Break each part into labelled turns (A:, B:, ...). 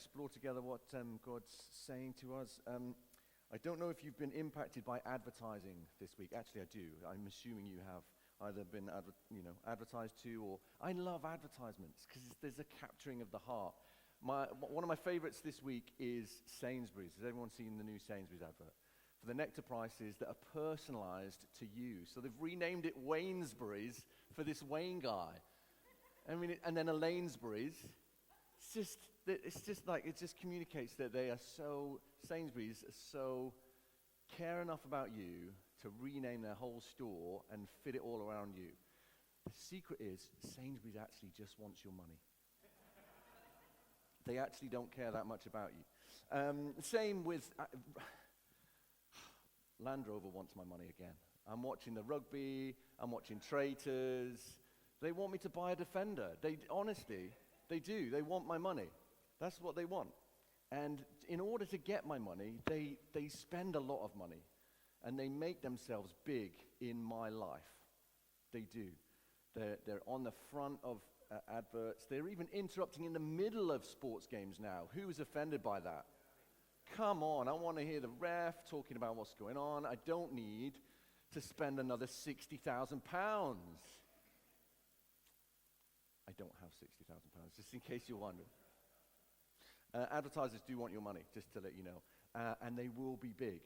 A: explore together what God's saying to us. I don't know if you've been impacted by advertising this week. Actually, I do. I'm assuming you have either been advertised to, or I love advertisements because there's a capturing of the heart. One of my favorites this week is Sainsbury's. Has everyone seen the new Sainsbury's advert? For the nectar prices that are personalized to you. So they've renamed it Wainsbury's for this Wayne guy. I mean, and then a Lainsbury's. It just communicates that Sainsbury's are so care enough about you to rename their whole store and fit it all around you. The secret is Sainsbury's actually just wants your money. They actually don't care that much about you. Same with Land Rover wants my money again. I'm watching the rugby. I'm watching Traitors. They want me to buy a Defender. Honestly, they do. They want my money. That's what they want. And in order to get my money, they spend a lot of money. And they make themselves big in my life. They do. They're on the front of adverts. They're even interrupting in the middle of sports games now. Who is offended by that? Come on, I want to hear the ref talking about what's going on. I don't need to spend another £60,000. I don't have £60,000, just in case you're wondering. Advertisers do want your money, just to let you know. And they will be big.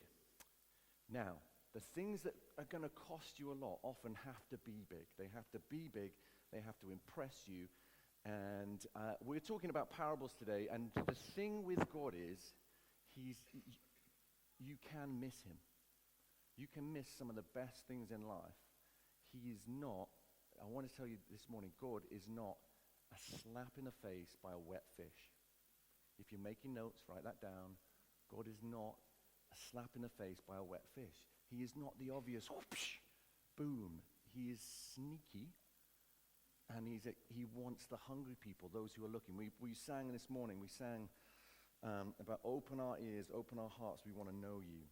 A: Now, the things that are going to cost you a lot often have to be big. They have to be big. They have to impress you. And we're talking about parables today. And the thing with God is, you can miss him. You can miss some of the best things in life. He is not, I want to tell you this morning, God is not a slap in the face by a wet fish. If you're making notes, write that down. God is not a slap in the face by a wet fish. He is not the obvious, whoosh, boom. He is sneaky, and he wants the hungry people, those who are looking. We sang this morning, about open our ears, open our hearts, we want to know you.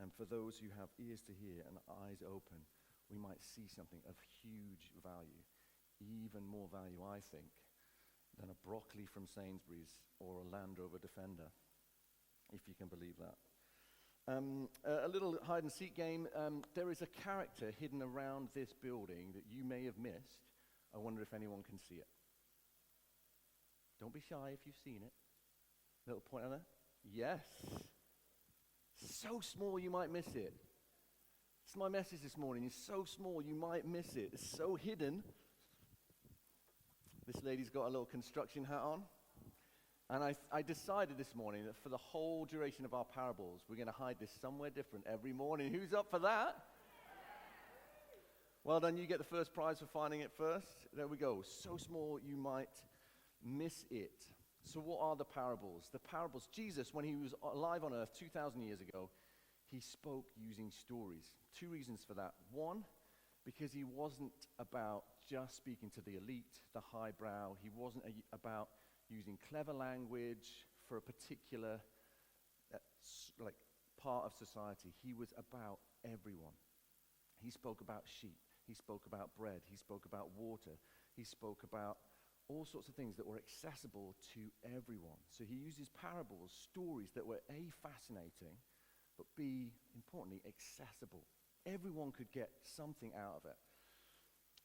A: And for those who have ears to hear and eyes open, we might see something of huge value, even more value, I think, than a broccoli from Sainsbury's or a Land Rover Defender, if you can believe that. A little hide-and-seek game. There is a character hidden around this building that you may have missed. I wonder if anyone can see it. Don't be shy if you've seen it. Little point on there. Yes. So small you might miss it. It's my message this morning. It's so small you might miss it. It's so hidden. This lady's got a little construction hat on. And I decided this morning that for the whole duration of our parables, we're going to hide this somewhere different every morning. Who's up for that? Well done, you get the first prize for finding it first. There we go. So small you might miss it. So what are the parables? The parables, Jesus, when he was alive on earth 2,000 years ago, he spoke using stories. Two reasons for that. One, because he wasn't about just speaking to the elite, the highbrow. He wasn't about using clever language for a particular part of society. He was about everyone. He spoke about sheep. He spoke about bread. He spoke about water. He spoke about all sorts of things that were accessible to everyone. So he uses parables, stories that were A, fascinating, but B, importantly, accessible. Everyone could get something out of it.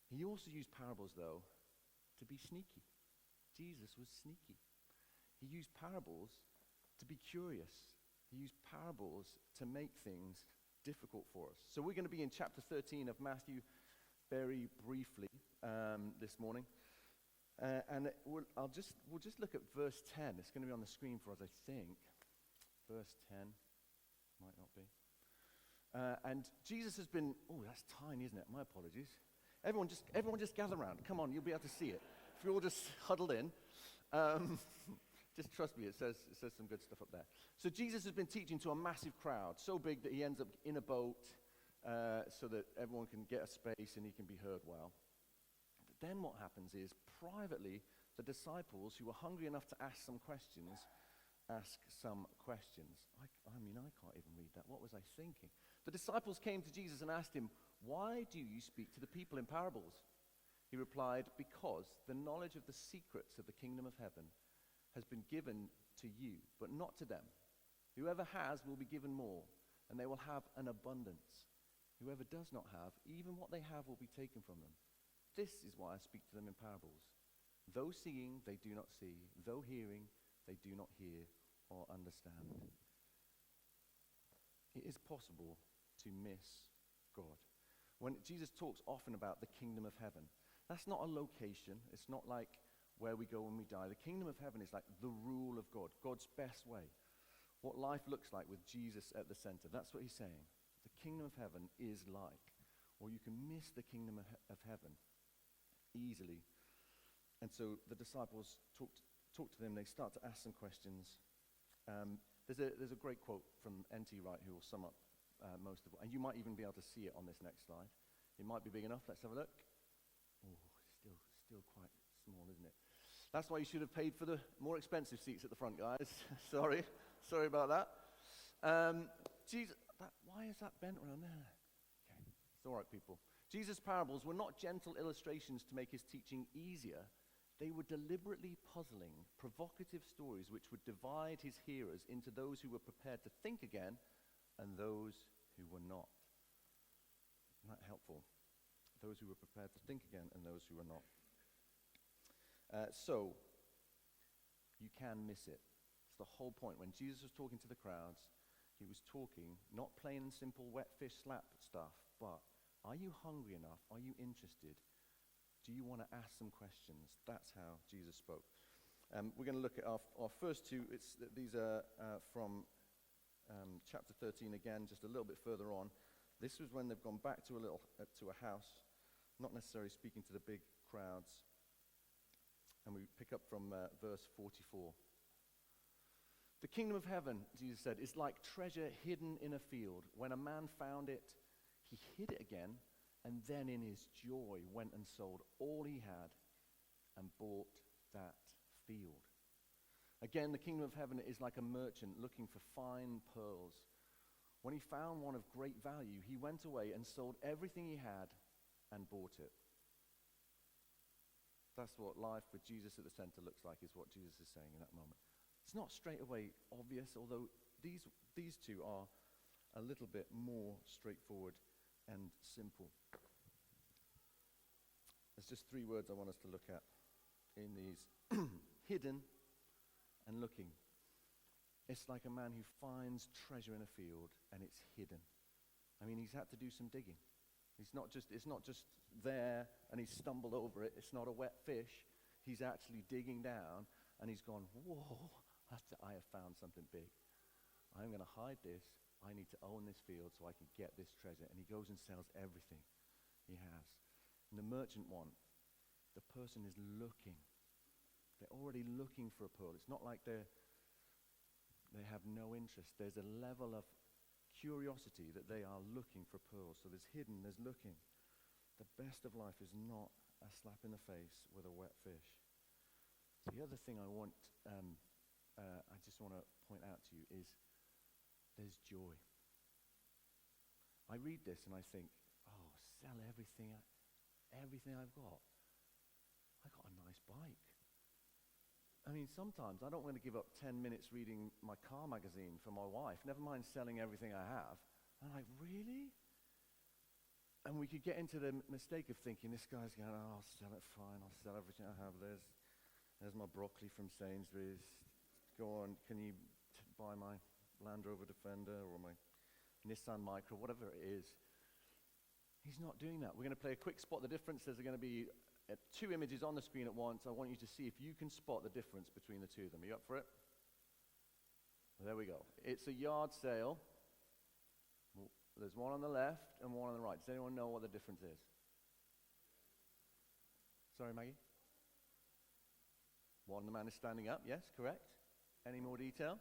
A: He also used parables, though, to be sneaky. Jesus was sneaky. He used parables to be curious. He used parables to make things difficult for us. So we're going to be in chapter 13 of Matthew very briefly this morning. And we'll just look at verse 10. It's going to be on the screen for us, I think. Verse 10. Might not be. And Jesus has been, that's tiny, isn't it? My apologies. Everyone just gather around. Come on, you'll be able to see it. If you're all just huddled in, just trust me, it says some good stuff up there. So Jesus has been teaching to a massive crowd, so big that he ends up in a boat so that everyone can get a space and he can be heard well. But then what happens is, privately, the disciples who were hungry enough to ask some questions, ask some questions. I can't even read that. What was I thinking? The disciples came to Jesus and asked him, "Why do you speak to the people in parables?" He replied, "Because the knowledge of the secrets of the kingdom of heaven has been given to you, but not to them. Whoever has will be given more, and they will have an abundance. Whoever does not have, even what they have will be taken from them. This is why I speak to them in parables. Though seeing, they do not see. Though hearing, they do not hear or understand. It is possible to miss God. When Jesus talks often about the kingdom of heaven, that's not a location. It's not like where we go when we die. The kingdom of heaven is like the rule of God, God's best way. What life looks like with Jesus at the center. That's what he's saying. The kingdom of heaven is like, or you can miss the kingdom of heaven easily. And so the disciples talk to them. They start to ask some questions. There's a great quote from N.T. Wright who will sum up most of it. And you might even be able to see it on this next slide. It might be big enough. Let's have a look. Oh, still quite small, isn't it? That's why you should have paid for the more expensive seats at the front, guys. Sorry about that. Jesus, why is that bent around there? Okay, it's all right, people. Jesus' parables were not gentle illustrations to make his teaching easier. They were deliberately puzzling, provocative stories which would divide his hearers into those who were prepared to think again and those who were not. Isn't that helpful? Those who were prepared to think again and those who were not. So, you can miss it. It's the whole point. When Jesus was talking to the crowds, he was talking, not plain and simple wet fish slap stuff, but are you hungry enough? Are you interested? Do you want to ask some questions? That's how Jesus spoke. We're going to look at our first two. These are from chapter 13 again, just a little bit further on. This was when they've gone back to a house, not necessarily speaking to the big crowds. And we pick up from verse 44. The kingdom of heaven, Jesus said, is like treasure hidden in a field. When a man found it, he hid it again, and then in his joy went and sold all he had and bought that field. Again, the kingdom of heaven is like a merchant looking for fine pearls. When he found one of great value, he went away and sold everything he had and bought it. That's what life with Jesus at the center looks like, is what Jesus is saying in that moment. It's not straight away obvious, although these two are a little bit more straightforward and simple. There's just three words I want us to look at in these. Hidden and looking. It's like a man who finds treasure in a field and it's hidden. I mean, he's had to do some digging. It's not just there and he's stumbled over it. It's not a wet fish. He's actually digging down and he's gone, whoa, I have found something big. I'm going to hide this. I need to own this field so I can get this treasure. And he goes and sells everything he has. And the merchant one, the person is looking. They're already looking for a pearl. It's not like they have no interest. There's a level of curiosity that they are looking for pearls. So there's hidden, there's looking. The best of life is not a slap in the face with a wet fish. The other thing I just want to point out to you is there's joy. I read this and I think, oh, sell everything I've got. I got a nice bike. I mean, sometimes I don't want to give up 10 minutes reading my car magazine for my wife, never mind selling everything I have. And I'm like, really? And we could get into the mistake of thinking, this guy's going, oh, I'll sell it, fine, I'll sell everything I have. There's my broccoli from Sainsbury's. Go on, can you buy my Land Rover Defender or my Nissan Micra, whatever it is. He's not doing that. We're going to play a quick spot the difference. There's going to be two images on the screen at once. I want you to see if you can spot the difference between the two of them. Are you up for it? There we go. It's a yard sale. There's one on the left and one on the right. Does anyone know what the difference is? Sorry, Maggie? One, the man is standing up. Yes, correct. Any more detail?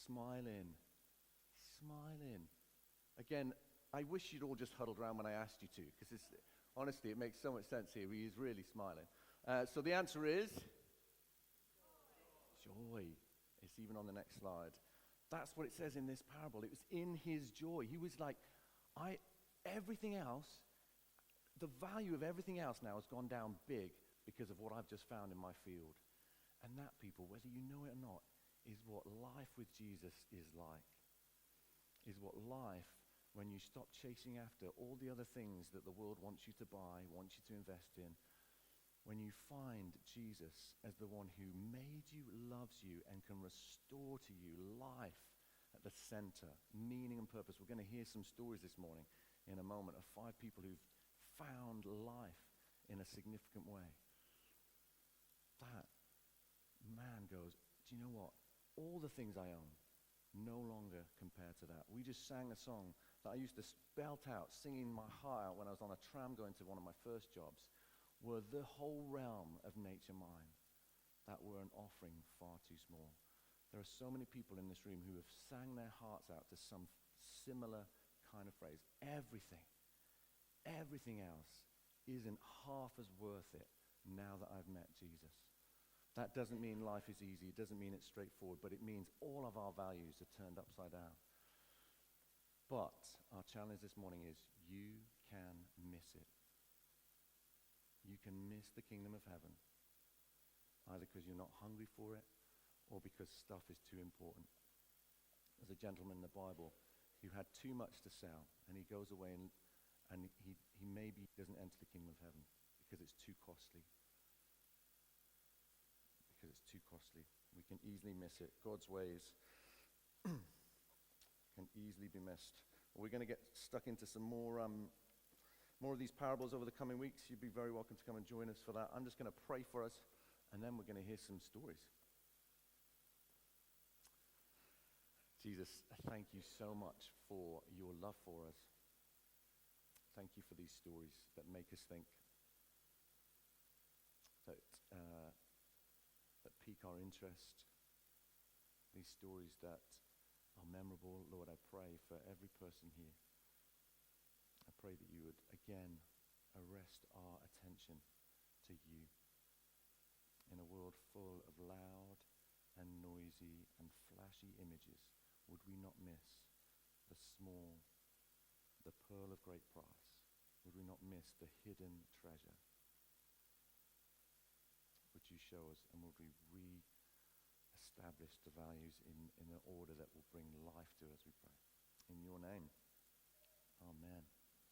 A: Smiling. Again, I wish you'd all just huddled around when I asked you to, because honestly, it makes so much sense here. He is really smiling. So the answer is joy. It's even on the next slide. That's what it says in this parable. It was in his joy. He was like, everything else, the value of everything else now has gone down big. because of what I've just found in my field. And that, people, whether you know it or not, is what life with Jesus is like. Is what life, when you stop chasing after all the other things that the world wants you to buy, wants you to invest in, when you find Jesus as the one who made you, loves you, and can restore to you life at the center, meaning and purpose. We're going to hear some stories this morning in a moment of 5 people who've found life in a significant way. That man goes, do you know what? All the things I own no longer compare to that. We just sang a song that I used to belt out, singing my heart out when I was on a tram going to one of my first jobs, were the whole realm of nature mine. That were an offering far too small. There are so many people in this room who have sang their hearts out to some similar kind of phrase. Everything else isn't half as worth it now that I've met Jesus. That doesn't mean life is easy. It doesn't mean it's straightforward, but it means all of our values are turned upside down. But our challenge this morning is you can miss it. You can miss the kingdom of heaven, either because you're not hungry for it or because stuff is too important. There's a gentleman in the Bible who had too much to sell, and he goes away and he maybe doesn't enter the kingdom of heaven because it's too costly. Because it's too costly. We can easily miss it. God's ways can easily be missed. We're going to get stuck into some more of these parables over the coming weeks. You'd be very welcome to come and join us for that. I'm just going to pray for us, and then we're going to hear some stories. Jesus, thank you so much for your love for us. Thank you for these stories that make us think, that pique our interest, these stories that are memorable. Lord, I pray for every person here. I pray that you would again arrest our attention to you in a world full of loud and noisy and flashy images. Would we not miss the small, the pearl of great price? Would we not miss the hidden treasure? Would you show us, and would we re-establish the values in an order that will bring life to us, we pray. In your name, amen.